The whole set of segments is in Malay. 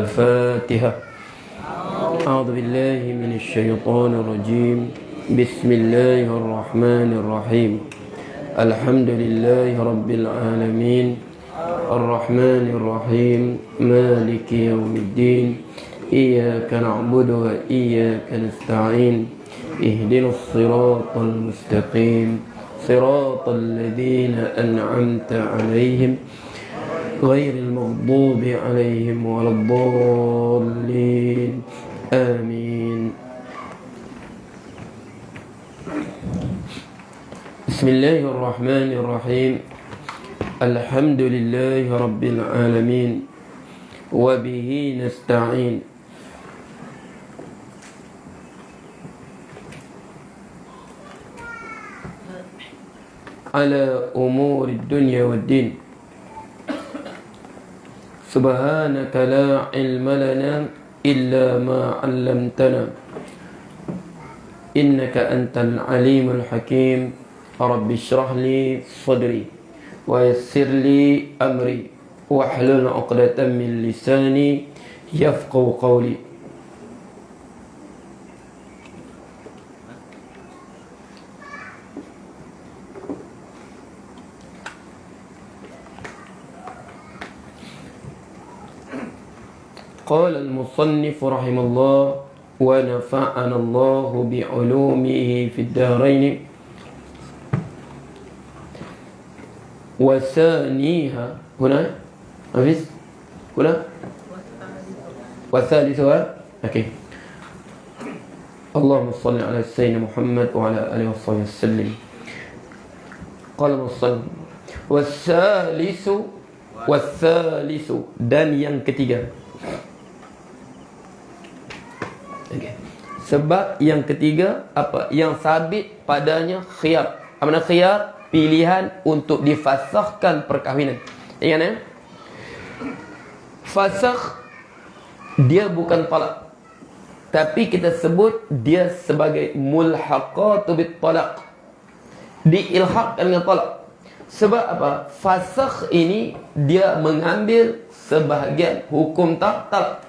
الفاتحة. أعوذ بالله من الشيطان الرجيم. بسم الله الرحمن الرحيم. الحمد لله رب العالمين الرحمن الرحيم مالك يوم الدين إياك نعبد وإياك نستعين اهدنا الصراط المستقيم صراط الذين أنعمت عليهم غير المغضوب عليهم ولا الضالين آمين. بسم الله الرحمن الرحيم. الحمد لله رب العالمين وبه نستعين على أمور الدنيا والدين. سبحانك لا علم لنا إلا ما علمتنا إنك أنت العليم الحكيم. رب اشرح لي صدري ويسر لي أمري واحلل عقدة من لساني يفقهوا قولي. قال المصنف رحمه الله ونفعنا الله بعلومه في الدارين. وثانيها هنا حفظ هنا وثالثها اوكي. اللهم صل على سيدنا محمد وعلى اله وصحبه وسلم. قال المصنف والثالث dan yang ketiga. Okay. Sebab yang ketiga apa? Yang sabit padanya khiyar. Apa makna khiyar? Pilihan untuk difasahkan perkahwinan. Ingat ya? Fasakh dia bukan talak, tapi kita sebut dia sebagai mulhaqatu bit talaq. Diilhaqkan dengan talak. Sebab apa? Fasakh ini dia mengambil sebahagian hukum talak.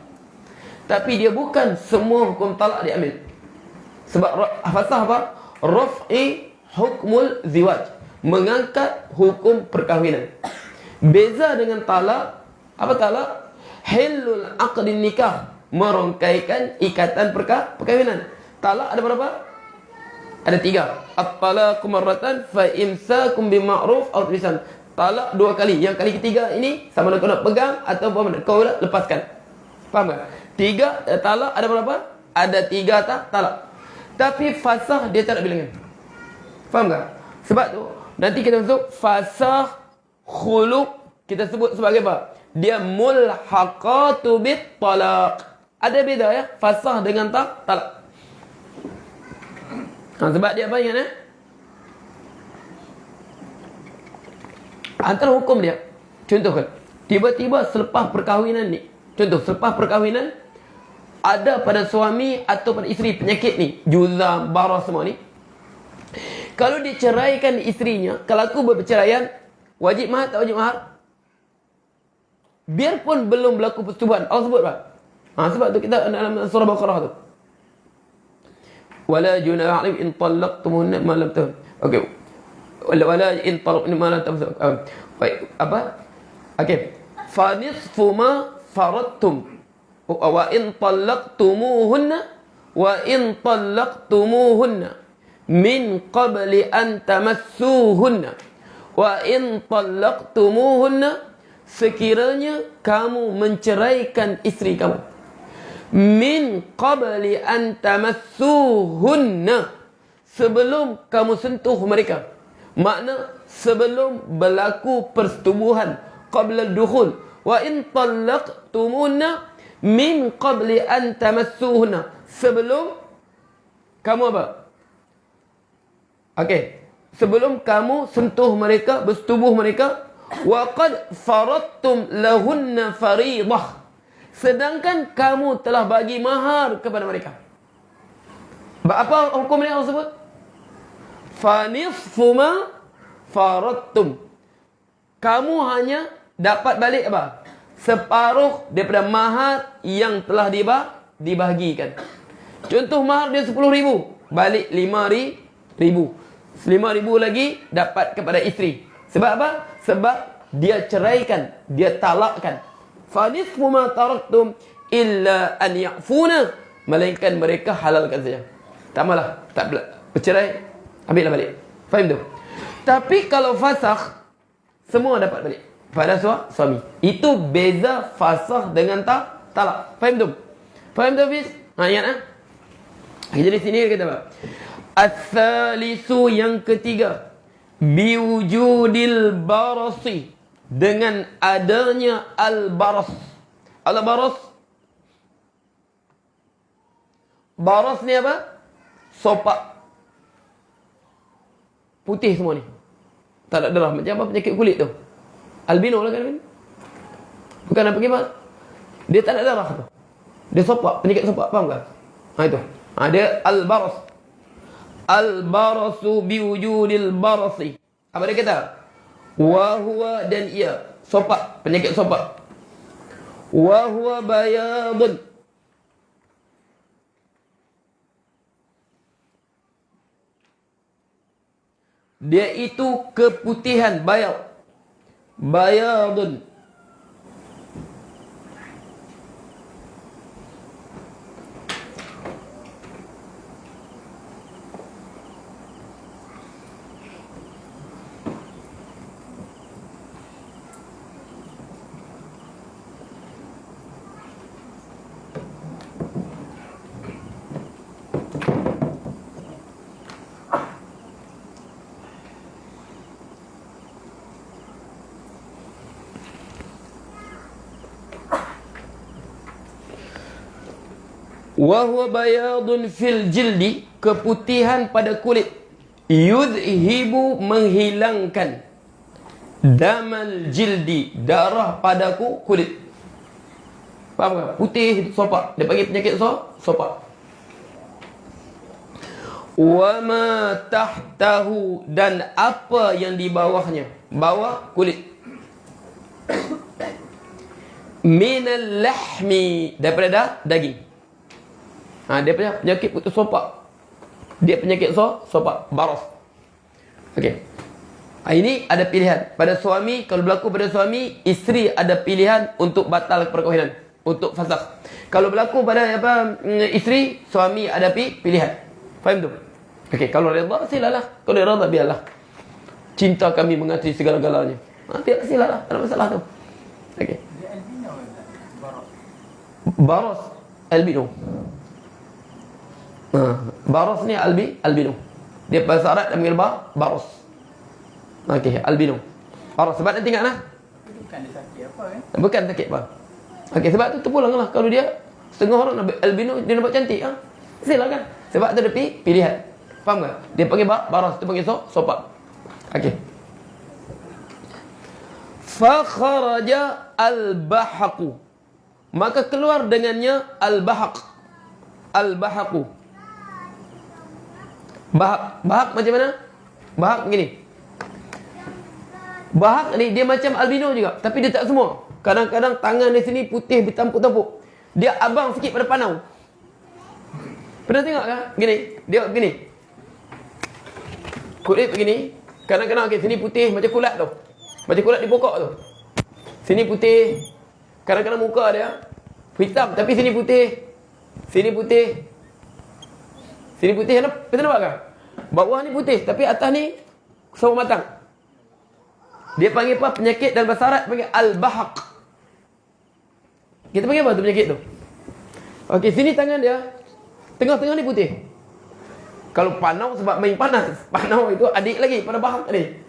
Tapi dia bukan semua hukum talak diambil. Sebab fasakh apa? Raf'i hukmul ziwaj, mengangkat hukum perkahwinan. Beza dengan talak. Apa talak? Hillul aqdin nikah, merongkaikan ikatan perkahwinan. Talak ada berapa? Ada 3. At-talaqu marratan fa imsakum bima'ruf aw ihsan. Talak 2 kali. Yang kali ketiga ini sama ada kau nak pegang atau kau nak lepaskan. Faham tak? 3 talak ada berapa? Ada 3 talak. Tapi fasakh dia tak ada bilangan. Faham tak? Sebab tu nanti kita masuk fasakh khulu', kita sebut sebagai apa? Dia mulhaqatu bit talaq. Ada beza ya fasakh dengan talak. Sebab dia apa ingat ya? Antara hukum dia. Contohkan, tiba-tiba selepas perkahwinan ni, contoh selepas perkahwinan ada pada suami atau pada isteri penyakit ni, juzam, barah semua ni. Kalau diceraikan isterinya, kalau aku berperceraian, wajib mahar tak wajib mahar? Biarpun belum berlaku persetubuhan, Allah sebut apa? Sebab tu kita dalam surah Baqarah tu. Wala junaha alaikum in talaqtumuhunna ma lam tahun. Okey. Wala in talaqtum ma lam tahun. Apa? Okey. Fa nisfu ma faradtum wa in talaqtumuhunna min qabli an tamassuhunna wa in talaqtumuhunna, sekiranya kamu menceraikan isteri kamu, min qabli an tamassuhunna, sebelum kamu sentuh mereka, makna sebelum berlaku persetubuhan, qabla dukhul. Wa in talaqtumuhunna min qabli an tamassuhunna, sebelum kamu apa? Okey, sebelum kamu sentuh mereka, bersetubuh mereka. Wa qad faradtum lahunna fariidah, sedangkan kamu telah bagi mahar kepada mereka. Apa hukum ini Allah sebut? Fa nisfu ma faradtum, kamu hanya dapat balik apa? separuh daripada mahar yang telah dibahagikan. Contoh mahar dia 10,000, balik 5,000. 5,000 lagi dapat kepada isteri. Sebab apa? Sebab dia ceraikan, dia talakkan. Fa nisfu ma taraktum illa an ya'funa, melainkan mereka halalkan saja. Tak malah, tak bercerai, ambillah balik. Faham tu? Tapi kalau fasakh, semua dapat balik pada suami. Itu beza fasakh dengan talak. Faham tu? Faham tu, Hafiz? Ingat ah? Jadi sini kita apa? Ats-tsalisu, yang ketiga, biwujudil barasi, dengan adanya al-baras. Al-baras, baras ni apa? Sopak putih semua ni, tak ada darah. Macam apa penyakit kulit tu? Albino lah kan? Bukan apa gimana? Dia tak ada darah tu. Dia sopak, penyakit sopak, faham tak? Itu. Dia al-baras. Al-barasu biwujudil barasi. Apa dia kata? Wa huwa, dan ia, sopak, penyakit sopak. Wa huwa bayadun, dia itu keputihan, bayadun. Wa huwa bayadun fil jildi, keputihan pada kulit. Yudhibu, menghilangkan. Damal jildi, darah pada kulit. Faham tak? Putih, sopak. Dia panggil penyakit sopak. Wa ma tahtahu, dan apa yang di bawahnya, bawah kulit. Minal lahmi, daripada daging. Dia punya penyakit putus sopak. Dia penyakit sopak, baras. Okey. Ini ada pilihan pada suami. Kalau berlaku pada suami, isteri ada pilihan untuk batal perkahwinan, untuk fasakh. Kalau berlaku pada isteri, suami ada pilihan. Faham tu? Okey, kalau redha silalah. Kalau redha biarlah. Cinta kami mengatasi segala-galanya. Tidak silalah, tak ada masalah tu. Okey. Baras albino. Baras ni albino. Dia bahasa Arab dia panggil baras. Okey, albino. Baras, sebab nanti ingatlah. Bukan dia sakit apa kan? Bukan sakit apa. Okey, sebab tu terpulanglah kalau dia setengah orang albino dia nampak cantik silakan. Sebab tu ada pilihan. Faham tak? Dia panggil baras, dia panggil sopak. Okey. Fa kharaja al-bahaqu, maka keluar dengannya al-bahaq. Al-bahaqu. Bahak macam mana? Bahak begini. Bahak ni dia macam albino juga, tapi dia tak semua. Kadang-kadang tangan di sini putih bertampuk-tampuk. Dia abang sikit pada panau. Pernah tengok kan? Gini, dia begini. Kulit begini. Kadang-kadang sini putih macam kulat tu. Macam kulat di pokok tu. Sini putih. Kadang-kadang muka dia hitam, tapi sini putih. Sini putih. Sini putih, kita nampak kan? Bawah ni putih, tapi atas ni sawo matang. Dia panggil apa? Penyakit dalam bahasa Arab panggil al-bahaq. Kita panggil apa tu penyakit tu? Okey, sini tangan dia, tengah-tengah ni putih. Kalau panau sebab main panas. Panau itu adik lagi pada bahaq tadi.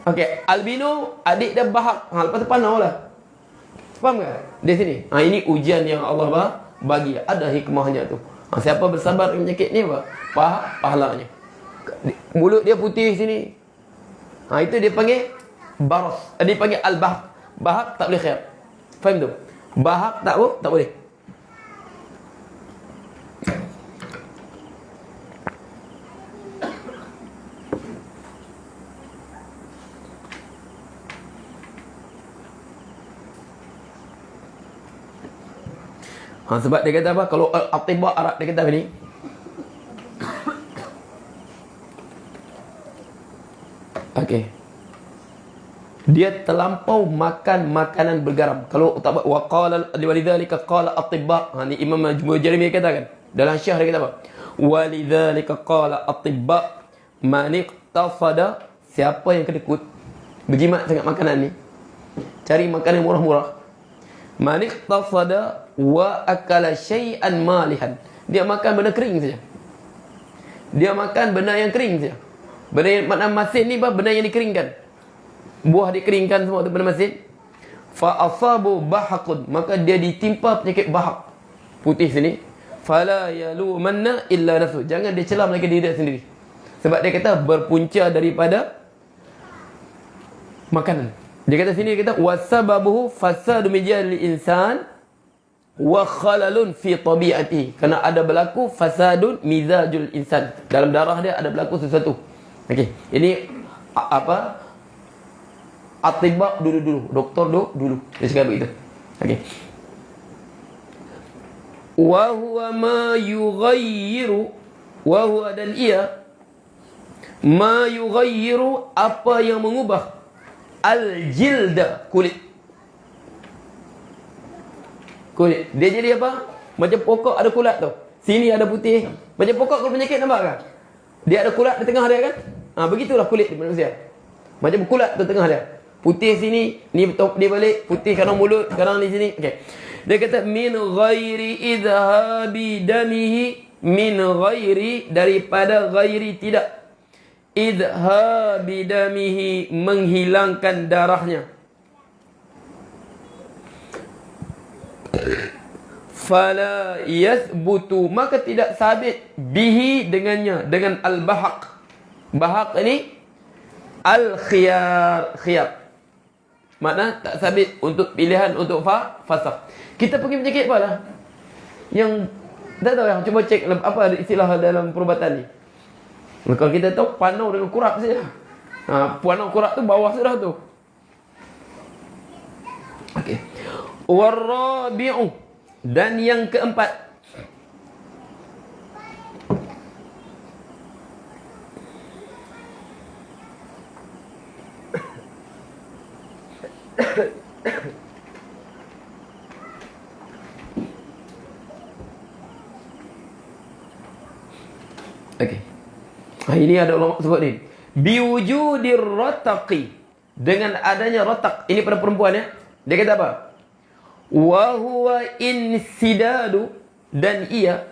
Okey, albino adik dia bahaq. Lepas tu panau lah. Faham tak? Di sini. Ini ujian yang Allah bagi. Ada hikmahnya tu. Siapa bersabar dengan penyakit ni apa? Pahalanya. Mulut dia putih sini. Itu dia panggil baras. Dia panggil al-bahaq. Bahaq tak boleh khayat. Faham tu? Bahaq tak boleh. Sebab dia kata apa? Kalau atibak Arab dia kata apa ni? Okey. Dia terlampau makan makanan bergaram. Kalau tak wa qala walidzalika qala atibba. Ni Imam Mujahid katakan dalam syarh dia kata apa? Walidzalika qala atibba man iqtasada, siapa yang kedekut berjimat sangat makanan ni, cari makanan murah-murah. Man iqtasada wa akala syai'an malihan, dia makan benda kering saja. Dia makan benda yang kering saja. Benda yang makna masin ni benda yang dikeringkan. Buah dikeringkan semua tu benda masin. Fa asabu bahaqun, maka dia ditimpa penyakit bahaq, putih sini. Fala yalumanna illa nafsu, jangan dia celam lagi diri dia sendiri. Sebab dia kata berpunca daripada makanan. Dia kata sini, dia kata wasababuhu fasadu mijal insan wa khalalun fi tabi'ati, kerana ada berlaku fasadun mizajul insan, dalam darah dia ada berlaku sesuatu. Okey, ini apa? Atibak dulu, doktor dulu. Dia cakap begitu. Okey. Wa huwa ma yughayyiru, wa huwa dan ia ma yughayyiru, apa yang mengubah al-jilda, kulit. Dia jadi apa? Macam pokok ada kulat tu. Sini ada putih. Macam pokok kalau penyakit, nampak kan? Dia ada kulat di tengah dia kan? Begitulah kulit di manusia. Macam kulat di tengah dia. Putih sini, ni dia balik, putih kadang mulut, kadang di sini. Okey. Dia kata min ghairi idhabi damihi, min ghairi, daripada ghairi tidak. Idhabi damihi, menghilangkan darahnya. Fala yathbutu, maka tidak sabit, bihi dengannya, dengan al-bahaq. Bahaq ini al-khiyar. Makna tak sabit untuk pilihan untuk fasakh. Kita pergi penyakit apa lah? Yang tak tahu yang cuba cek apa istilah dalam perubatan ni. Kalau kita tahu panau dengan kurap saja. Panau kurap tu bawah sudah tu. Okey. Warabi'u, dan yang keempat. Okey. Ini ada ulama sebut ni. Biwujudir rataqi, dengan adanya ratak. Ini pada perempuan ya. Dia kata apa? Wa huwa insidadu, dan ia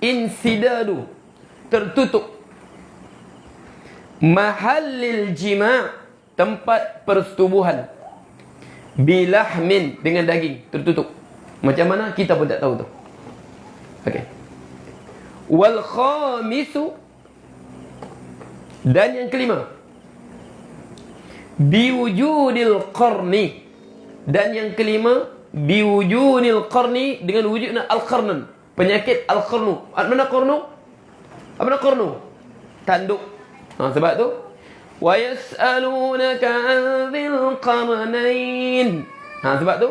insidadu, tertutup. Mahallil jima', tempat persetubuhan. Bilahmin, dengan daging, tertutup. Macam mana kita pun tak tahu tu. Okey. Wal khamisu, dan yang kelima, biwujudil qarni, dan yang kelima biwujudil qarni, dengan wujudnya al-qarnun, penyakit al-qarnu. Mana qarnu? Apa qarnu? Tanduk. Sebab tu wa yas'alunaka 'anil qarnain. Sebab tu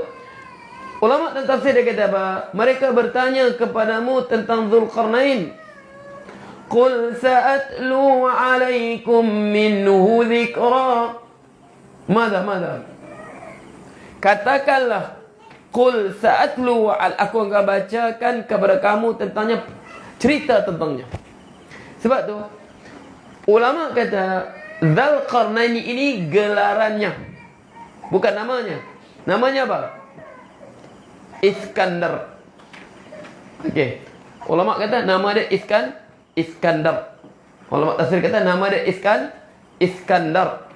ulama dan tafsir dia kata apa? Mereka bertanya kepadamu tentang Dzulqarnain. Qul sa'atlu 'alaikum minhu dzikra. Mada? Katakanlah, qul sa'atlu, aku akan bacakan kepada kamu tentangnya, cerita tentangnya. Sebab tu ulama kata Dzulqarnain ini gelarannya, bukan namanya. Namanya apa? Iskandar. Okey. Ulama kata nama dia Iskandar. Ulama tafsir kata nama dia Iskandar.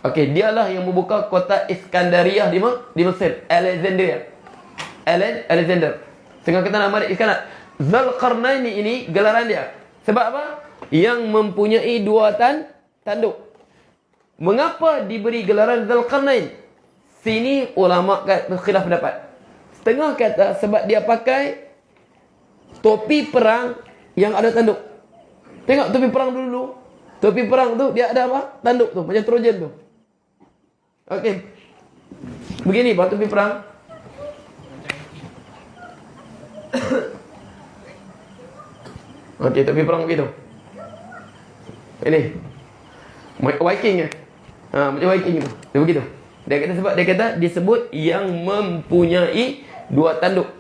Okey, dialah yang membuka kota Iskandariah di Mesir, Alexander. Sehingga kata nama dia Iskandar. Dzulqarnain ini gelaran dia. Sebab apa? Yang mempunyai dua tanduk. Mengapa diberi gelaran Dzulqarnain? Sini ulama khilaf pendapat. Setengah kata sebab dia pakai topi perang yang ada tanduk. Tengok topi perang dulu. Topi perang tu dia ada apa? Tanduk tu, macam Trojan tu. Okey. Begini bah topi perang. Okey, tapi perang begitu. Ini Viking ya. Macam Viking itu. Dia begitu. Dia kata disebut yang mempunyai dua tanduk.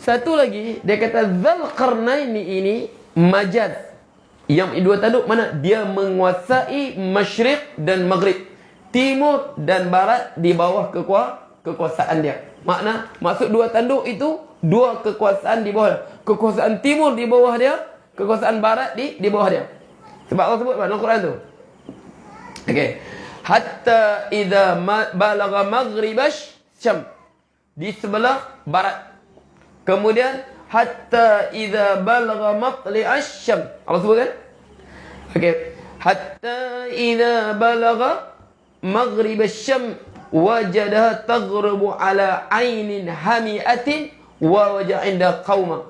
Satu lagi dia kata Dzulqarnaini ini majaz. Yang dua tanduk mana? Dia menguasai masyriq dan maghrib, timur dan barat di bawah kekuasaan dia. Maksud dua tanduk itu dua kekuasaan di bawah dia. Kekuasaan timur di bawah dia, kekuasaan barat di bawah dia. Sebab Allah sebut dalam Al-Quran tu. Okey. Hatta idza balagha maghribash syam, di sebelah barat. Kemudian hatta idza balagha matli'ash syam. Allah sebut kan? Okey. Hatta idza balagha maghribash syam wajadaha taghrubu ala ainin hamiatin wa waja inda qauma.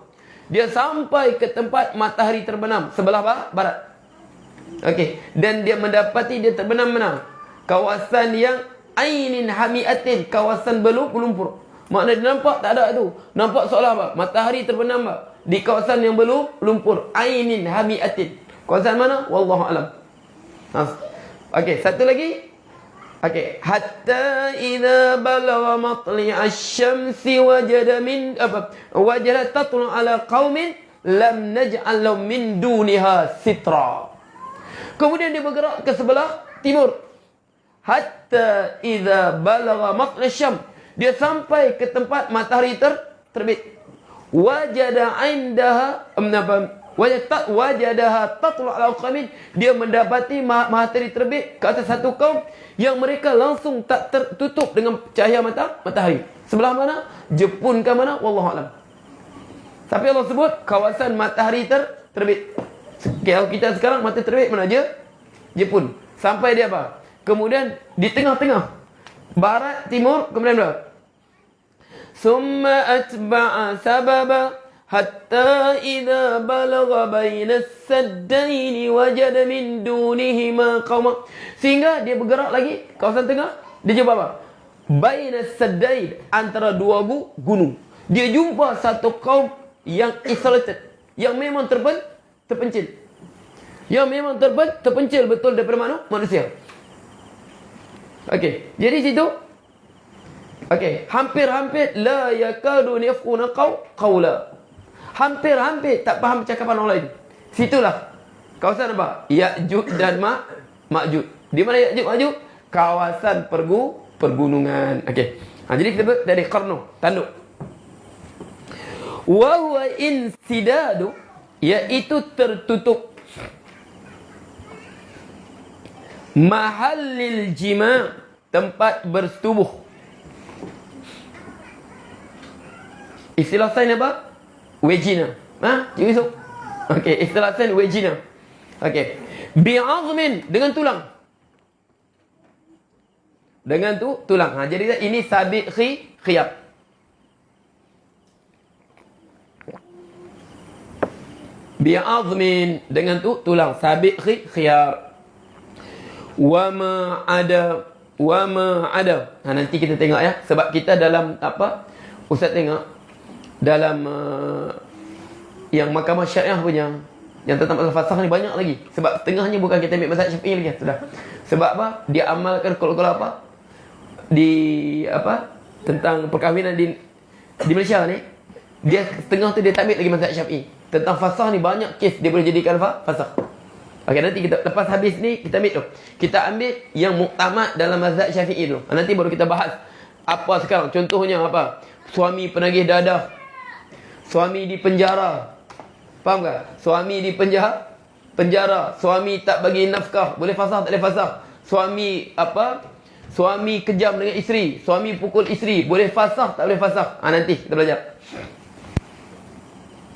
Dia sampai ke tempat matahari terbenam sebelah barat. Okey, dan dia mendapati dia terbenam mana? Kawasan yang ainin hamiatin, kawasan berlumpur. Maknanya dia nampak tak ada tu. Nampak seolah apa? Matahari terbenam di kawasan yang berlumpur. Ainin hamiatin. Kawasan mana? Wallahu alam. Okey, satu lagi. Okey, hatta idza balagha matli'ash syamsi wajada tatlu ala qaumin lam naj'al lahum min duniha sitra. Kemudian dia bergerak ke sebelah timur. Hatta idza balagha matli'ash syams, dia sampai ke tempat matahari terbit. Wajada indaha wajadaha tatlu ala qaumin, dia mendapati matahari terbit ke atas satu kaum yang mereka langsung tak tertutup dengan cahaya matahari. Sebelah mana? Jepun ke mana? Wallahu alam. Tapi Allah sebut kawasan matahari terbit. Kalau kita sekarang matahari terbit mana je? Jepun. Sampai dia apa? Kemudian di tengah-tengah, barat, timur, kemudian berapa? Summa atba'a sababa hatta idza balagha baina as-saddaini wajada min dunihima qauma. Sehingga dia bergerak lagi kawasan tengah, dia jumpa apa? Baina as-saddain, antara dua gunung. Dia jumpa satu kaum yang isolated, yang memang terpencil. Yang memang terpencil betul daripada manusia. Okey, jadi situ okey, hampir-hampir la yakadun yafquna qawla. Hampir-hampir tak faham percakapan orang lain. Situlah kawasan apa? Ya'juj dan Ma'juj. Di mana Ya'juj Ma'juj? Kawasan pergunungan. Okey. Jadi kita sebut dari qarnu, tanduk. Wa huwa insidadu, iaitu tertutup. Mahallil jima', tempat bersetubuh. Istilah sains apa? Vagina. Yusuf. Okey, istilah sains vagina. Okey. Bi'azmin, dengan tulang. Dengan tulang. Jadi ini sabiq khiyab. Bi'azmin, dengan tulang. Sabiq khiyab. Wa ma ada. Nanti kita tengok ya, sebab kita dalam apa? Ustaz tengok dalam yang mahkamah syariah punya, yang tentang masalah fasakh ni banyak lagi. Sebab tengahnya bukan kita ambil mazhab Syafi'i lagi sudah. Sebab apa? Dia amalkan kalau apa? Di apa? Tentang perkahwinan di Malaysia ni, dia setengah tu dia tak ambil lagi mazhab Syafi'i. Tentang fasakh ni banyak kes dia boleh jadikan fasakh. Okey, nanti kita lepas habis ni kita ambil tu. Kita ambil yang muktamad dalam mazhab Syafi'i tu. Nanti baru kita bahas apa sekarang. Contohnya apa? Suami penagih dadah. Suami di penjara. Faham tak? Suami di penjara. Suami tak bagi nafkah. Boleh fasakh tak boleh fasakh? Suami apa? Suami kejam dengan isteri. Suami pukul isteri. Boleh fasakh tak boleh fasakh? Nanti kita belajar.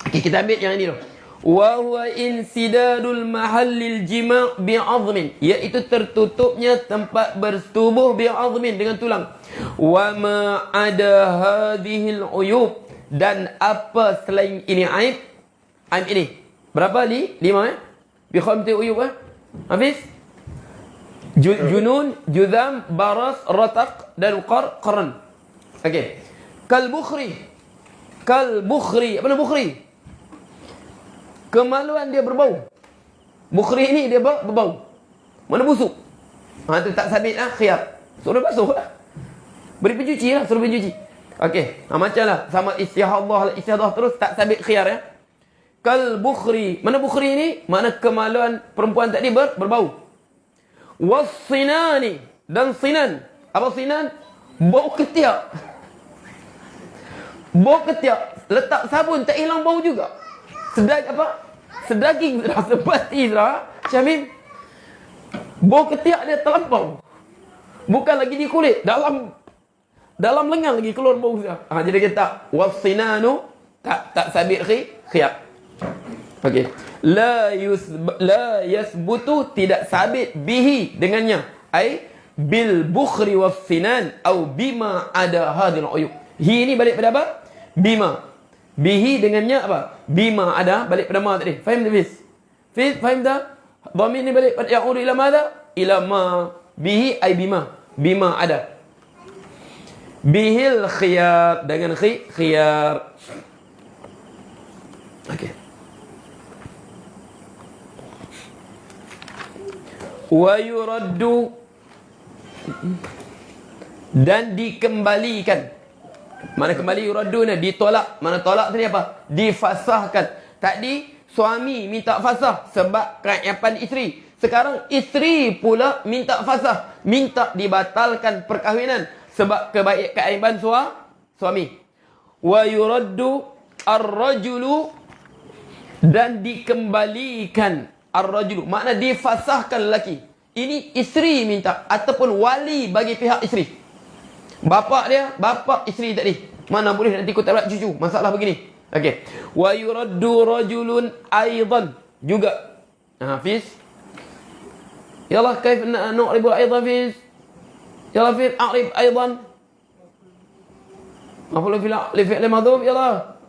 Okey, kita ambil yang ini dulu. Wa huwa insidadul mahallil jima' bi'azmin, iaitu tertutupnya tempat bersetubuh bi'azmin, dengan tulang. Wa ma ada hadhil uyub, dan apa selain ini aib ini. Berapa li? 5 bi khamti uyub Hafiz? Junun, juzam, baras, rataq dan qarn. Okey. Kal bukhri. Kal bukhri. Apa nama bukhri? Kemaluan dia berbau. Bukhri ni dia berbau. Mana busuk? Itu tak sabit lah, khiyar. Suruh basuh lah. Beri pencuci lah, suruh pencuci. Okey, macam lah. Sama istihadah terus, tak sabit khiyar ya. Kal bukhri. Mana bukhri ni? Mana kemaluan perempuan tadi berbau. Was-sinani. Dan sinan. Apa sinan? Bau ketiak. Bau ketiak. Letak sabun, tak hilang bau juga. Sedaging sudah, sebati sudah. Syamim. Bau ketiak dia terlampau. Bukan lagi di kulit. Dalam lengan lagi keluar bau sudah. Jadi kita was-sinanu. Tak sabit khiyar. Okey. La yasbutu, tidak sabit bihi, dengannya. Ai bil bukhri was sinan au bima ada hadil uyub. Hi ni balik pada apa? Bima. Bihi dengannya apa? Bima ada, balik pada ma tadi. Faham tak, Fiz? Fiz, faham tak? Dhamir ni balik pada ya'udu ila madha? Ila ma. Bihi ai bima. Bima ada. Bihil khiyar, dengan khiyar. Okey. Wa yuraddu, dan dikembalikan. Mana kembali? Yuraddu ni ditolak. Mana tolak tadi apa? Difasahkan. Tadi suami minta fasah sebab keaiban isteri. Sekarang isteri pula minta fasah, minta dibatalkan perkahwinan sebab keaiban suami. Wa yuraddu ar-rajulu, dan dikembalikan ar-rajulu, makna difasahkan lelaki. Ini isteri minta ataupun wali bagi pihak isteri. Bapa isteri tadi. Mana boleh nanti kau tak dapat cucu. Masalah begini. Okey. Wa yuraddu rajulun aidan, juga. Hafiz. Yalla kaif nu'ribu aidan, Hafiz? Yalla Hafiz, a'rib aidan. Maf'ul li fi'l madhuf, yalla.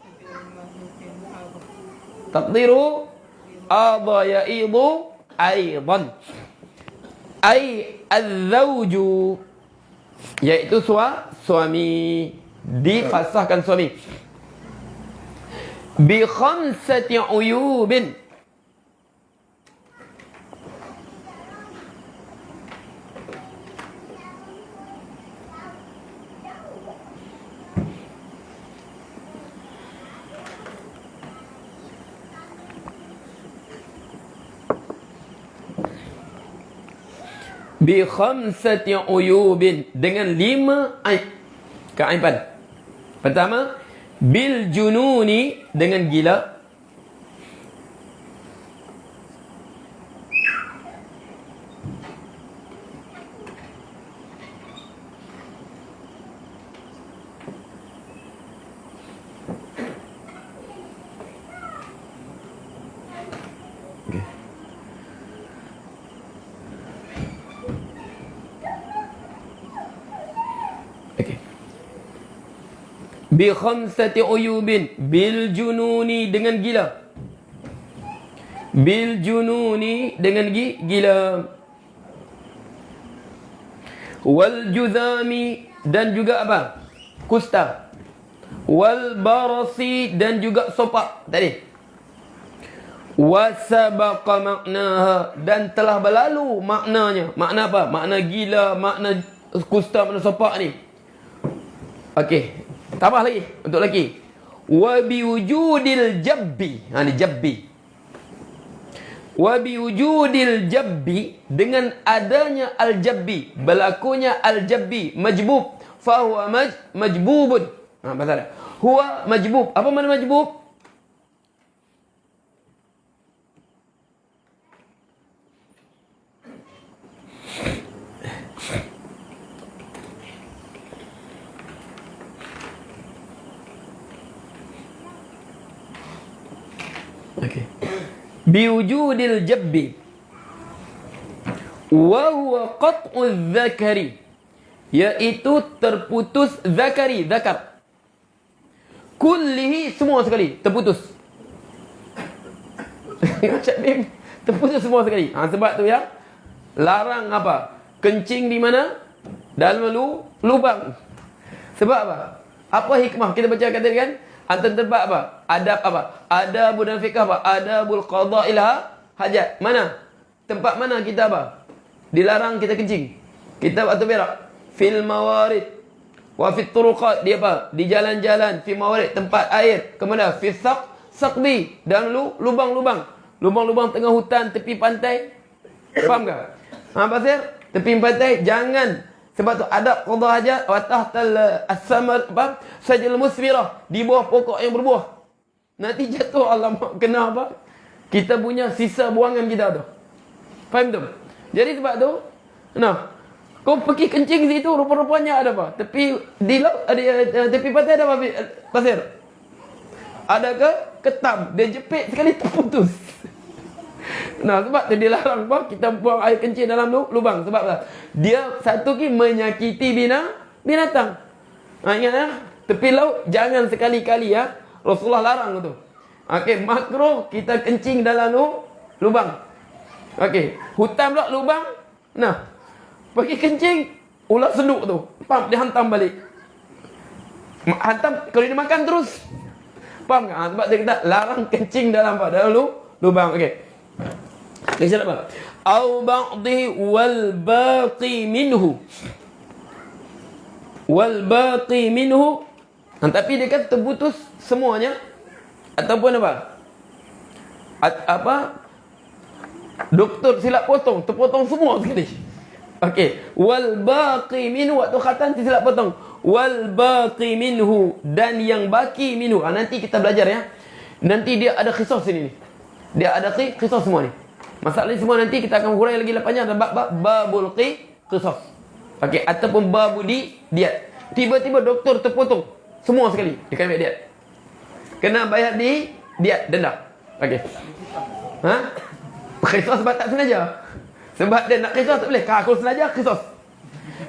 Taqdiru adha ya'idu aidan. Ai az-zawju, iaitu suami, difasahkan suami. Bi khamsati uyubin, bi khamsati uyubin, dengan 5 aib, keaiban. Pertama, bil jununi, dengan gila. Bi khamsati uyubin, bil jununi, dengan gila. Bil jununi, dengan gila. Wal juzami, dan juga apa? Kusta. Wal barasi, dan juga sopak tadi. Wa sabaqa maknaha, dan telah berlalu maknanya. Makna apa? Makna gila, makna kusta, makna sopak ni. Okey. Tambah lagi untuk lelaki. Wa biwujudil jabbi. Ni jabbi. Wa biwujudil jabbi, dengan adanya al-jabbi, berlakunya al-jabbi, majbub, fa huwa majbubun. Bahasa dia. Huwa majbub. Apa makna majbub? Okey. Biwujudil jabbi wa huwa qat'u dzakari, iaitu terputus zakari, zakar. Kullihi, semua sekali terputus. Terputus semua sekali. Sebab tu ya, larang apa? Kencing di mana? Dalam lubang. Sebab apa? Apa hikmah? Kita baca kata kan? Antum tempat apa? Adab apa? Adabul dan fiqh apa? Adabul qada ilha hajat. Mana? Tempat mana kita apa? Dilarang kita kencing. Kitab atau berak? Fil mawarid. Wa fit turuqat. Dia apa? Di jalan-jalan. Fil mawarid. Tempat air. Kemana? Fil saqbi. Dan lubang-lubang. Lubang-lubang tengah hutan, tepi pantai. Faham tak? Pasir? Tepi pantai. Jangan. Sebab tu adab qada hajat. Wa tahtal as-samar. Apa? Sajil musmirah. Di bawah pokok yang berbuah. Nanti jatuh alamak. Kena apa? Kita punya sisa buangan kita tu. Faham tu? Jadi sebab tu, nah, kau pergi kencing situ, rupa-rupanya ada apa? Tepi di laut, tepi pantai ada apa? Pasir. Ada ke? Ketam. Dia jepit sekali terputus. Nah, sebab tu dia larang apa? Kita buang air kencing dalam lubang. Sebab apa? Dia satu ki menyakiti binatang. Ingat ya? Tepi laut jangan sekali-kali ya. Rasulullah larang tu. Okey, makruh kita kencing dalam lubang. Okey, hutan pula lubang. Nah, pergi kencing, ular senduk tu. Pam, dia hantam balik. Hantam, kalau dia makan terus. Faham tak? Sebab dia kata larang kencing dalam apa? Dalam lubang. Okey. Kisah apa? Au ba'dhi wal baqi minhu. Wal baqi minhu. Tapi dia kata terputus semuanya. Ataupun apa? Doktor silap potong, terpotong semua sekali. Okey, wal baqi minhu, waktu khatam silap potong. Wal baqi minhu, dan yang baki minhu. Nanti kita belajar ya. Nanti dia ada qisas sini ni. Dia ada qisas semua ni. Masalah ni semua nanti kita akan hurai lagi lepasnya ada babul qisas. Okey, ataupun babu diat. Tiba-tiba doktor terpotong semua sekali. Dia kena bayar diat. Kena bayar diat denda. Okey. Qisas sebab tak sengaja. Sebab dia nak qisas tak boleh. Kalau sengaja qisas.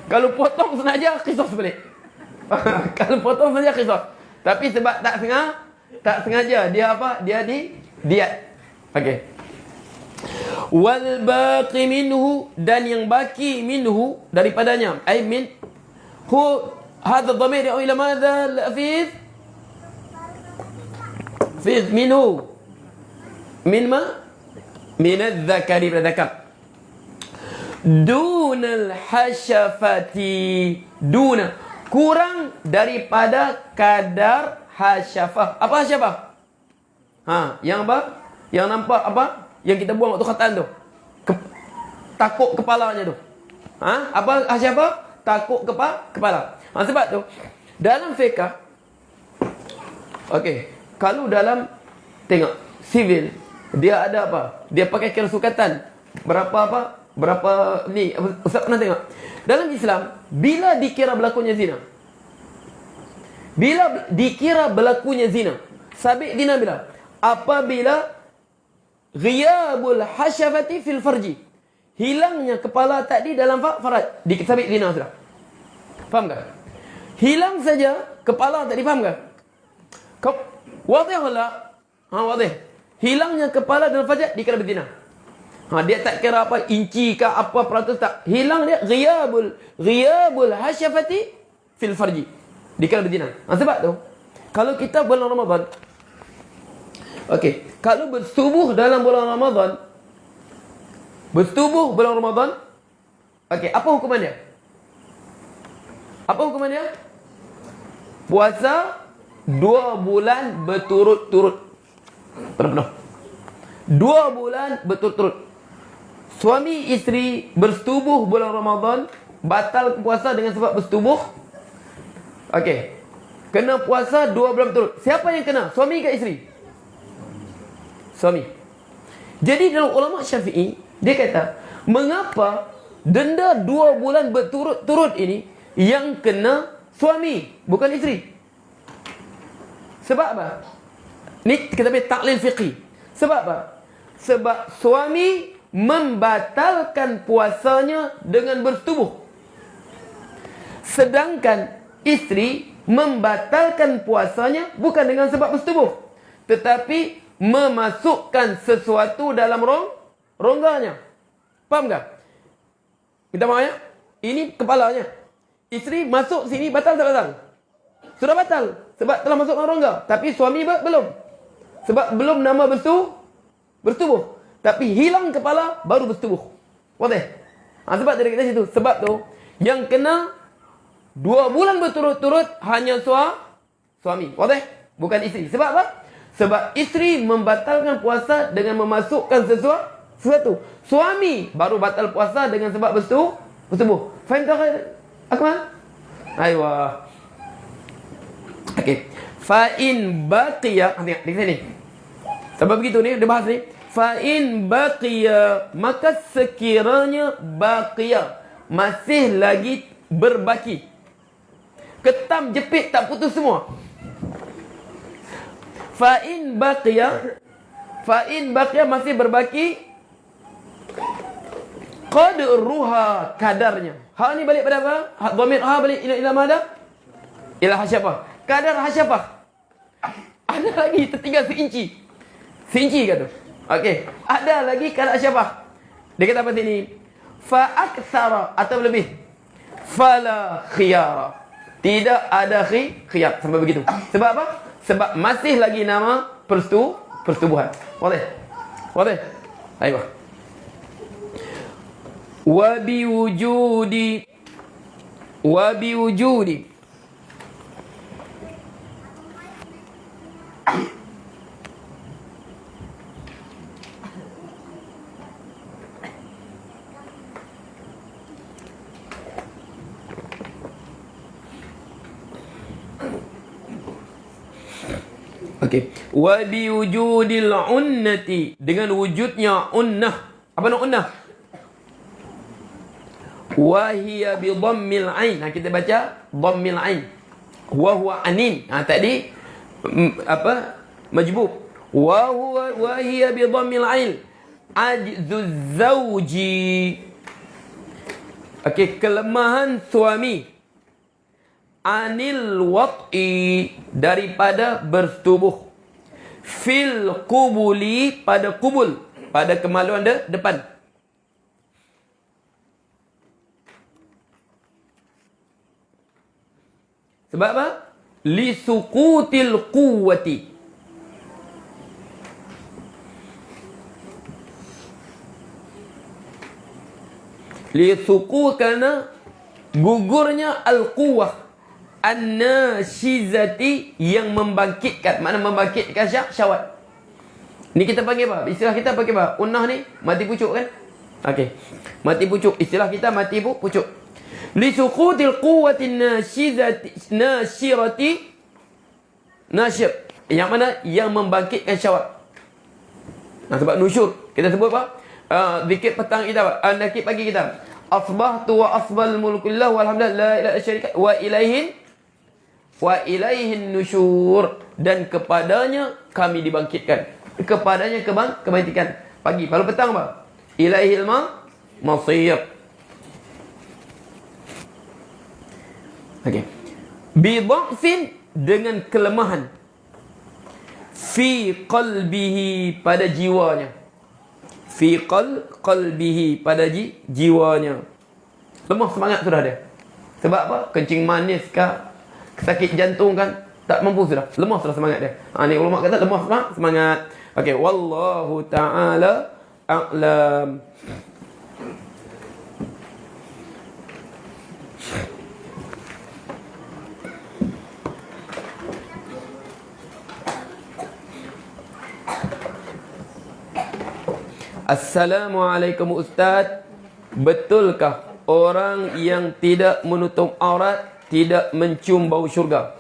Kalau potong sengaja qisas boleh. Kalau potong sengaja qisas. Tapi sebab tak sengaja dia apa? Dia diat. Okey. Wal baqi minhu, dan yang baki minhu daripadanya. Ai min hu hadha dhamir ya ila madha al-fiz? Fiz minhu. Min ma? Min al-dhakari, berzakar. Dunal hasyafati. Duna, kurang daripada kadar hasyafah. Apa hasyafah? Yang apa? Yang nampak apa? Yang kita buang waktu khatam tu. Takuk kepalanya tu. Apa hasyafah? Takuk kepala. Sebab tu dalam fiqh, okey, kalau dalam tengok sivil, dia ada apa? Dia pakai kira sukatan. Berapa ni? Ustaz pernah tengok. Dalam Islam, bila dikira berlakunya zina? Bila dikira berlakunya zina? Sabit zina bila? Apabila ghiyabul hasyafati fil farji. Hilangnya kepala tadi dalam faraj. Sabit zina sudah. Faham tak? Hilang saja kepala tadi, faham tak? Wadih wala? Wadih. Hilangnya kepala dalam farj dikira berzina. Dia tak kira apa inci ke apa peratus, tak. Hilang dia ghiyabul hasyafati fil farji. Dikira berzina. Sebab tu kalau kita bulan Ramadan, okey, kalau bersetubuh dalam bulan Ramadan, okey, apa hukuman dia? Apa hukuman dia? Puasa 2 bulan berturut-turut. Penuh. 2 bulan berturut-turut. Suami isteri bersetubuh bulan Ramadan, batal puasa dengan sebab bersetubuh. Okey. Kena puasa 2 bulan berturut. Siapa yang kena? Suami ke isteri? Suami. Jadi dalam ulama Syafi'i, dia kata, mengapa denda 2 bulan berturut-turut ini yang kena suami, bukan isteri? Sebab apa? Ni kita panggil taklil fiqhi. Sebab apa? Sebab suami membatalkan puasanya dengan bersetubuh. Sedangkan isteri membatalkan puasanya bukan dengan sebab bersetubuh, tetapi memasukkan sesuatu dalam rongganya. Faham tak? Minta maaf ya. Ini kepalanya. Isteri masuk sini, batal tak batal? Sudah batal. Sebab telah masuk rongga. Tapi suami belum. Sebab belum nama bersetubuh. Tapi hilang kepala baru bersetubuh. Boleh? Sebab dari kita situ. Sebab tu yang kena 2 bulan berturut-turut hanya suami. Boleh? Bukan isteri. Sebab apa? Sebab isteri membatalkan puasa dengan memasukkan sesuatu. Suami baru batal puasa dengan sebab bersetubuh. Faham tak, Akmal? Aywa. Okey. Fa in baqiya, tengok di sini. Sebab begitu ni dia bahas ni. Fa in baqiya, maka sekiranya baqiya, masih lagi berbaki. Ketam jepit tak putus semua. Fa in baqiya masih berbaki qadruha, kadarnya. Ha ni balik pada apa? Dhamir ha balik ila mana? Ila hasyafah. Kadar hasyafah. Ada lagi tertinggal seinci. Seinci kata. Okey. Ada lagi kadar hasyafah. Dia kata apa sini? Fa aktsara atau lebih. Fala khiyara. Tidak ada khiyar. Sampai begitu. Sebab apa? Sebab masih lagi nama persetubuhan. Boleh? Ayo. Wa biwujudi okey. Wa biwujudil unnati, dengan wujudnya unnah. Apa nak unnah? Wa hiya bi dhammil ain. Kita baca dhammil ain. Wa huwa anin. Tadi apa? Majbub. Wa hiya bi dhammil ain. Ajzuz zawji. Okey, kelemahan suami. Anil wat'i, daripada bersetubuh. Fil qubuli, pada kubul, pada kemaluan depan. Sebab apa? Li suqutil quwwati. Li suqu, kerana gugurnya al-quwwah an-nashizati, yang membangkitkan. Mana membangkitkan syahwat. Ni kita panggil apa? Istilah kita panggil apa? Unnah ni mati pucuk kan? Okey. Mati pucuk. Istilah kita mati pucuk. Li suqutil quwwati nashirati. Nashir. Yang mana? Yang membangkitkan syahwat. Sebab nusyur. Kita sebut apa? Zikir petang kita apa? Nakib pagi kita. Asbahtu wa asbal mulkullah walhamdulillah la ilaha syarika wa ilaihin nusyur, dan kepadanya kami dibangkitkan. Kepadanya kebangkitan. Pagi, lalu petang apa? Ilaihil masir. Okey. Bi dha'fin, dengan kelemahan. Fi qalbihi, pada jiwanya. Fi qalbihi, pada jiwanya. Lemah semangat sudah dia. Sebab apa? Kencing manis kah? Sakit jantung kan? Tak mampu sudah. Lemah sudah semangat dia. Ni ulama kata lemah semangat. Okey, wallahu ta'ala a'lam. Assalamualaikum Ustaz. Betulkah orang yang tidak menutup aurat tidak mencium bau syurga?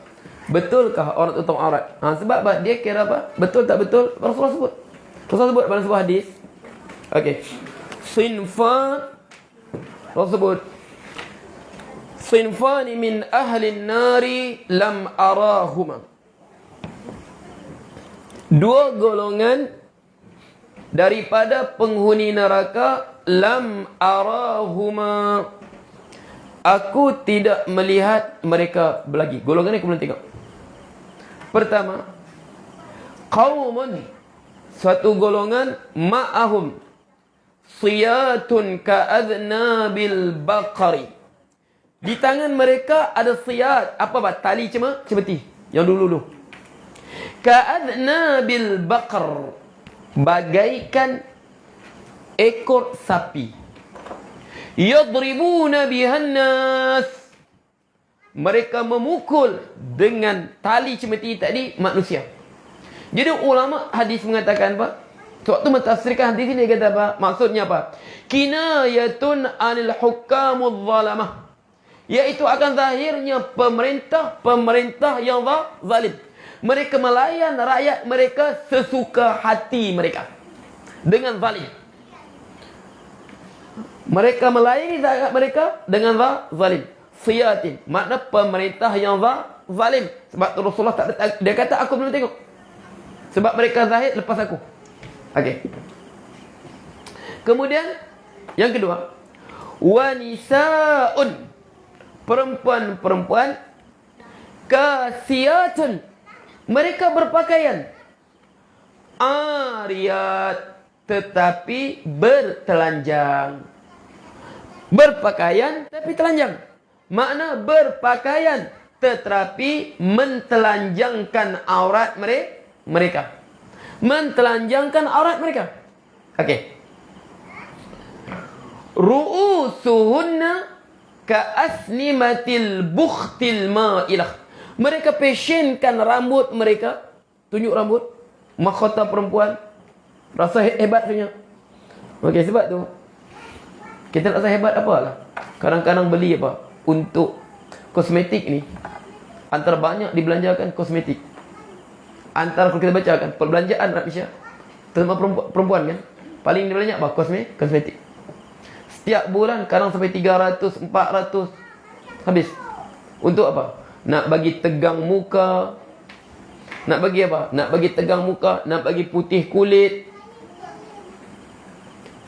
Betulkah orang tutup aurat? Sebab apa? Dia kira apa? Betul tak betul? Rasulullah sebut dalam sebuah hadis. Okey. Rasul sebut sinfani min ahli nari lam arahuma. 2 golongan daripada penghuni neraka, lam arahuma, aku tidak melihat mereka lagi. Golongan ni aku belum tengok. Pertama, qaumun, suatu golongan, ma'ahum siyatun ka'adnabil baqari, di tangan mereka ada siyat. Apa? Tali cemeti. Yang dulu-dulu. Ka'adnabil baqar, bagaikan ekor sapi. Yadribuna bihan nas, mereka memukul dengan tali cemeti tadi manusia. Jadi ulama hadis mengatakan apa? Waktu mentafsirkan hadis ini kata apa? Maksudnya apa? Kinayatun anil hukamul zalamah, yaitu akan zahirnya pemerintah yang zalim. Mereka melayan rakyat mereka sesuka hati mereka dengan zalim. Mereka melayani rakyat mereka dengan zalim. Siyatin, makna pemerintah yang zalim. Sebab Rasulullah tak ada, dia kata aku belum tengok. Sebab mereka zahid lepas aku. Okey. Kemudian yang kedua, wanisaun, perempuan-perempuan, kasiyatun, mereka berpakaian, ariyat, tetapi bertelanjang. Berpakaian tapi telanjang. Makna berpakaian tetapi mentelanjangkan aurat mereka. Mentelanjangkan aurat mereka. Okey. Ru'usuhunna ka'asnimatil bukhtil ma'ilah. Mereka passionkan rambut mereka. Tunjuk rambut. Mahkota perempuan. Rasa hebat punya. Okey, sebab tu kita rasa hebat apalah. Kadang-kadang beli apa? Untuk kosmetik ni, antara banyak dibelanjakan kosmetik. Antara kalau kita bacakan perbelanjaan rakyat Malaysia, terutama perempuan kan, paling dibelanjak apa? Kosmetik. Setiap bulan kadang sampai 300, 400 habis. Untuk apa? Nak bagi tegang muka. Nak bagi apa? Nak bagi tegang muka, nak bagi putih kulit.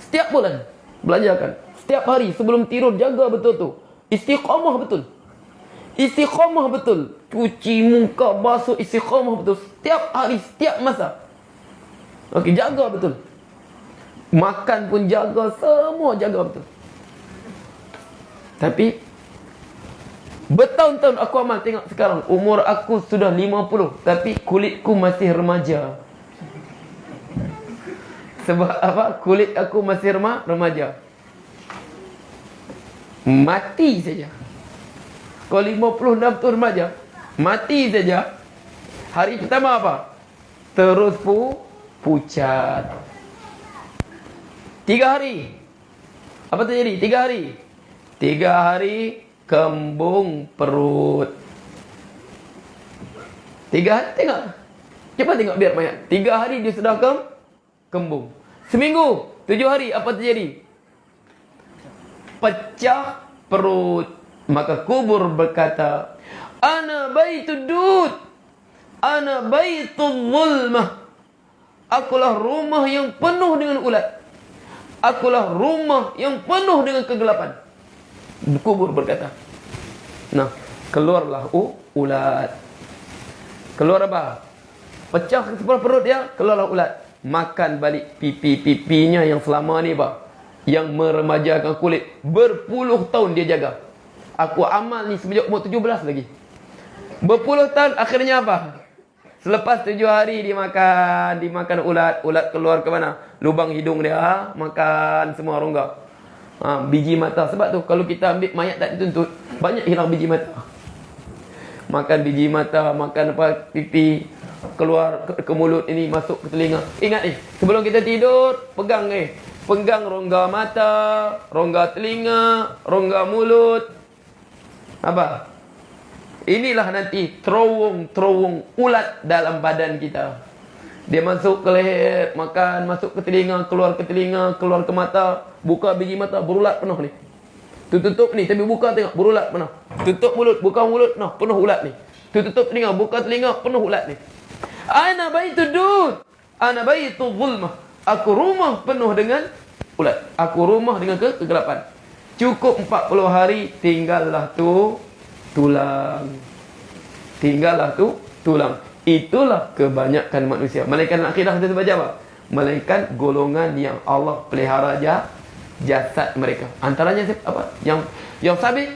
Setiap bulan belanjakan. Setiap hari sebelum tidur jaga betul tu. Istiqamah betul. Istiqamah betul. Cuci muka, basuh, istiqamah betul. Setiap hari, setiap masa. Okey, jaga betul. Makan pun jaga, semua jaga betul. Tapi bertahun-tahun aku amal, tengok sekarang umur aku sudah 50, tapi kulitku masih remaja. Sebab apa? Kulit aku masih remaja. Mati saja. Kalau 56 tahun remaja, mati saja. Hari pertama apa? Terus pucat. 3 hari. Apa terjadi? 3 hari. 3 hari kembung perut. 3 hari, tengok. Cepat tengok biar banyak. 3 hari dia sudah kembung. Seminggu, 7 hari, apa terjadi? Pecah perut. Maka kubur berkata, ana baitud dud, ana baitul zulmah. Akulah rumah yang penuh dengan ulat. Akulah rumah yang penuh dengan kegelapan. Kubur berkata. Nah, keluarlah ulat. Keluar apa? Pecah kepala perut dia, keluarlah ulat. Makan balik pipi-pipinya yang selama ni apa? Yang meremajakan kulit. Berpuluh tahun dia jaga. Aku amal ni sejak umur 17 lagi. Berpuluh tahun, akhirnya apa? Selepas 7 hari dimakan ulat. Ulat keluar ke mana? Lubang hidung dia. Makan semua rongga. Biji mata. Sebab tu kalau kita ambil mayat tak dituntut, banyak hilang biji mata. Makan biji mata, makan apa, pipi, keluar ke mulut ini, masuk ke telinga. Ingat ni, sebelum kita tidur, pegang Pegang rongga mata, rongga telinga, rongga mulut. Apa? Inilah nanti terowong ulat dalam badan kita. Dia masuk ke leher, makan, masuk ke telinga, keluar ke mata. Buka biji mata, berulat penuh ni. Tutup ni, tapi buka tengok, berulat penuh. Tutup mulut, buka mulut, nah, penuh ulat ni. Tutup telinga, buka telinga, penuh ulat ni. Ana baitud dud, ana baitul zulmah. Aku rumah penuh dengan ulat. Aku rumah dengan kegelapan. Cukup 40 hari, tinggallah tu tulang. Tinggallah tu tulang. Itulah kebanyakan manusia. Malaikat akhirat kita baca apa? Malaikat golongan yang Allah pelihara jasad mereka. Antaranya apa? Yang sabit,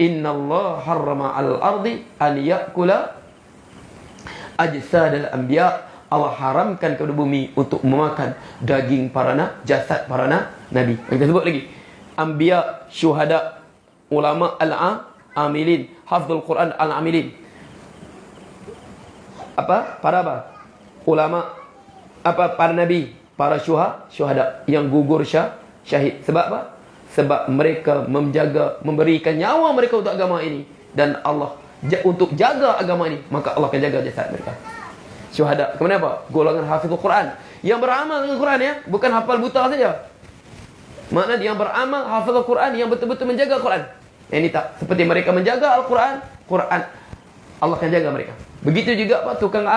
innallaha harrama al-ardi an ya'kula ajsadal anbiya. Allah haramkan kepada bumi untuk memakan daging jasad para nabi. Kita sebut lagi. Anbiya, syuhada, ulama, al-amilin, hafzul Quran, al-amilin. Para ulama, para nabi, para syuhada yang gugur syahid. Sebab apa? Sebab mereka memberikan nyawa mereka untuk agama ini. Dan Allah untuk jaga agama ini, maka Allah akan jaga jasad mereka. Syuhada. Kemudian apa? Golongan hafizul Quran. Yang beramal dengan Quran, ya. Bukan hafal buta saja. Maknanya yang beramal hafizul Quran, yang betul-betul menjaga Quran. Ini tak. Seperti mereka menjaga Al-Quran, Allah akan jaga mereka. Begitu juga tukang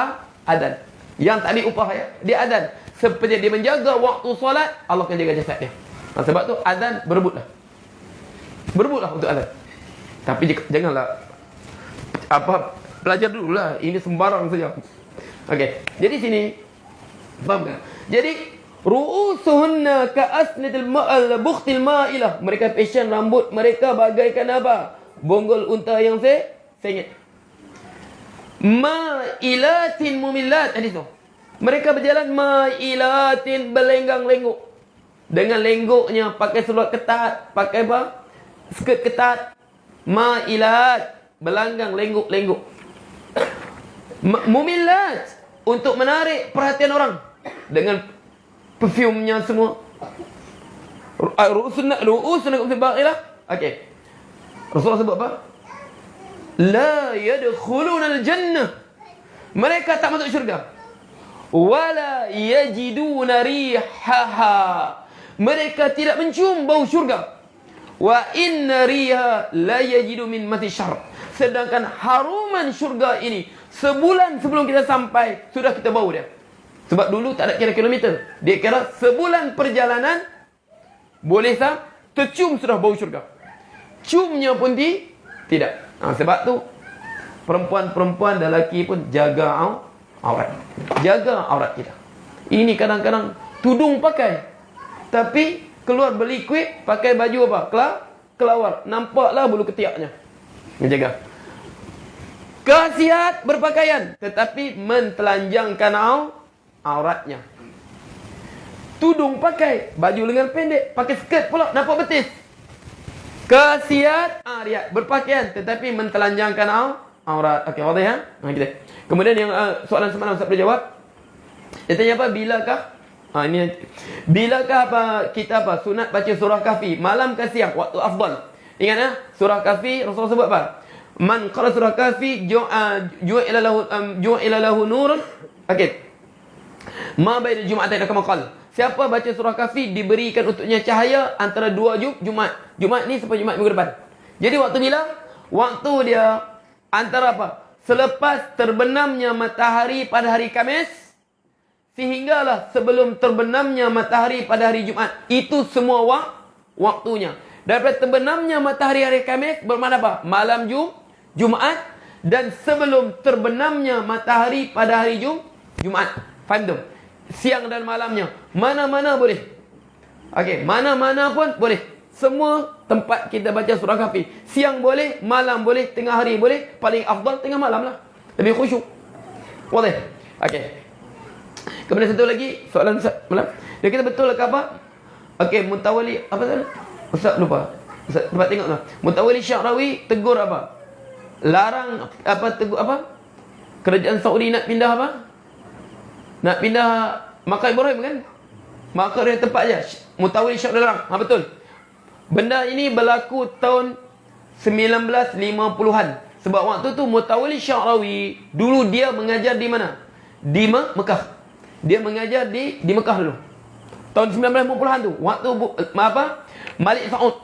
adan. Yang tak ada upah, ya. Dia adan. Seperti dia menjaga waktu solat, Allah akan jaga jasad dia. Sebab tu adan berebutlah. Berebutlah untuk adan. Tapi janganlah belajar dululah. Ini sembarang saja. Okey. Jadi sini faham kan? Jadi ru'usuhunna ka'asnatil bukhtil ma'ilah. Mereka fashion rambut mereka bagaikan apa? Bonggol unta yang sengit. Ma'ilatin mumillat. Hadis tu. Mereka berjalan ma'ilatin, berlenggang-lenggok. Dengan lenggoknya pakai seluar ketat, pakai apa? Skirt ketat. Ma'ilat, berlanggang, lenggok-lenggok. Mumillat, untuk menarik perhatian orang dengan perfume-nya semua. Ru'usuna baqilah. Okey. Rasulullah sebut apa? La yadkhuluna al-jannah. Mereka tak masuk syurga. Wala yajiduna rihaha. Mereka tidak mencium bau syurga. Wa inna riha la yajidu min mati syarr. Sedangkan haruman syurga ini, sebulan sebelum kita sampai, sudah kita bau dia. Sebab dulu tak ada kira kilometer. Dia kira sebulan perjalanan, boleh tercium sudah bau syurga. Ciumnya pun tidak. Sebab tu, perempuan-perempuan dan lelaki pun jaga aurat. Jaga aurat kita. Ini kadang-kadang tudung pakai. Tapi keluar beli kuih, pakai baju apa? Kelawar. Nampaklah bulu ketiaknya. Menjaga. Khasiat berpakaian, tetapi mentelanjangkan auratnya. Tudung pakai, baju lengan pendek, pakai skirt pula, nampak betis. Khasiat dia berpakaian, tetapi mentelanjangkan aurat. Okey, wadah ya? Kita. Kemudian yang soalan semalam saya boleh jawab. Dia tanya apa? Bilakah kita sunat baca surah Kahfi malam ke siang, waktu afdal? Ingat ya, surah Kahfi Rasulullah sebut apa? Man qara surah Kahfi ju'ila lahu nurun. Okey. Ma baina jum'atain kama qala. Siapa baca surah Kahfi diberikan untuknya cahaya antara dua Jumaat. Jumaat ni sampai Jumaat minggu depan. Jadi waktu bila? Waktu dia antara apa? Selepas terbenamnya matahari pada hari Khamis sehinggalah sebelum terbenamnya matahari pada hari Jumaat. Itu semua waktunya. Daripada terbenamnya matahari hari Khamis bermakna apa? Malam Jumaat, dan sebelum terbenamnya matahari pada hari Jumaat. Faham tu? Siang dan malamnya. Mana-mana boleh. Okey, mana-mana pun boleh. Semua tempat kita baca surah Kahfi. Siang boleh, malam boleh, tengah hari boleh. Paling afdal tengah malam lah. Lebih khusyuk. Boleh. Okey. Kemudian satu lagi soalan malam. Dia kata betul ke apa? Okey, Mutawali apa tadi? Ustaz lupa. Ustaz tempat tengok lah. Mutawali Syarawi tegur apa? Larang tegur apa? Kerajaan Saudi nak pindah apa? Nak pindah Makam Ibrahim kan? Maka dia tempat je. Mutawali Syarawi larang. Betul. Benda ini berlaku tahun 1950-an. Sebab waktu tu Mutawali Syarawi dulu dia mengajar di mana? Di Mekah. Dia mengajar di Mekah dulu. Tahun 1950-an tu. Waktu Malik Saud.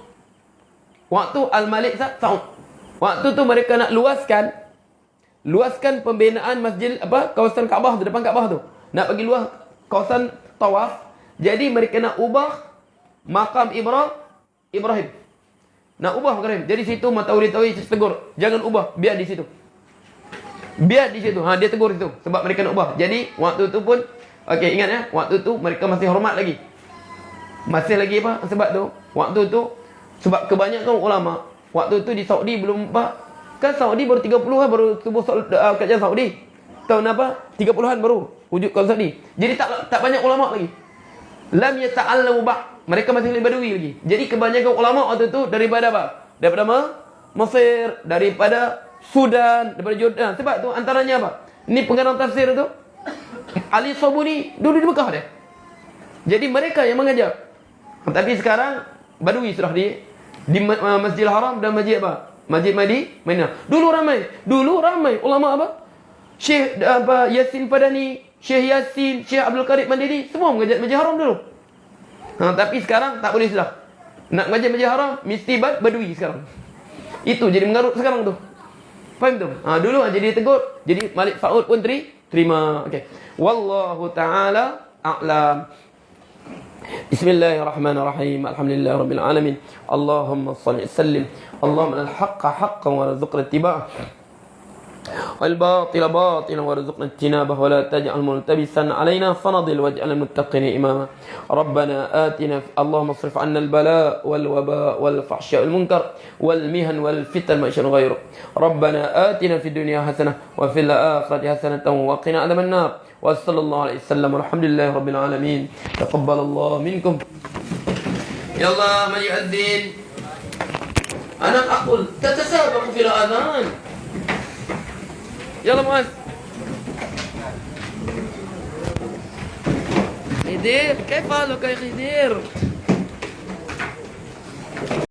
Waktu Al-Malik Saud. Waktu tu mereka nak luaskan pembinaan masjid kawasan Kaabah tu, depan Kaabah tu. Nak bagi luas kawasan tawaf. Jadi mereka nak ubah makam Ibrahim. Nak ubah makam Ibrahim. Jadi situ Mutawali tegur, jangan ubah, biar di situ. Biar di situ. Dia tegur situ sebab mereka nak ubah. Jadi waktu tu pun okey, ingat ya, waktu tu mereka masih hormat lagi. Masih lagi sebab tu waktu tu sebab kebanyakan ulama waktu tu di Saudi belum kan Saudi baru 30 baru tubuh kerajaan Saudi. tahun apa? 30-an baru wujud konsep ni. Jadi tak banyak ulama lagi. Lam yata'allamu mereka masih badui lagi. Jadi kebanyakan ulama waktu itu daripada apa? Daripada Mesir, daripada Sudan, daripada Jordan. Sebab tu antaranya apa? Ni pengarang tafsir tu Ali Sabuni dulu di Mekah dia. Jadi mereka yang mengajar. Tapi sekarang badui sudah di Masjidil Haram dan masjid apa? Masjid Madinah. Dulu ramai ulama apa? Syekh apa Yasin Padani, Syekh Yasin, Syekh Abdul Qadir Mandiri, semua mengajar Masjid Haram dulu. Tapi sekarang tak boleh sudah. Nak mengajar Masjid Haram mesti badui sekarang. Itu jadi mengarut sekarang tu. Faham tu? Dulu jadi tegur, jadi Malik Saud pun terima. Okey. Wallahu taala a'lam. Bismillahirrahmanirrahim. Alhamdulillahirabbil alamin. Allahumma shalli sallim. Allahumma al-haqqa haqqan warzuqna ittiba'ah. والباطل باطلا وارزقنا اجتنابه ولا تجعل ملتبسا علينا فنضل واجعل المتقين إماما ربنا آتنا اللهم اصرف عنا البلاء والوباء والفحشاء والمنكر والمهن والفتن ما شاء غيره ربنا آتنا في الدنيا حسنة وفي الآخرة حسنة وقنا عذاب النار وصلى الله عليه وسلم والحمد لله رب العالمين تقبل الله منكم يلا من يؤذن أنا أقول تتسابق في الأذان يلا معاذ خدير كيف حالك يا خدير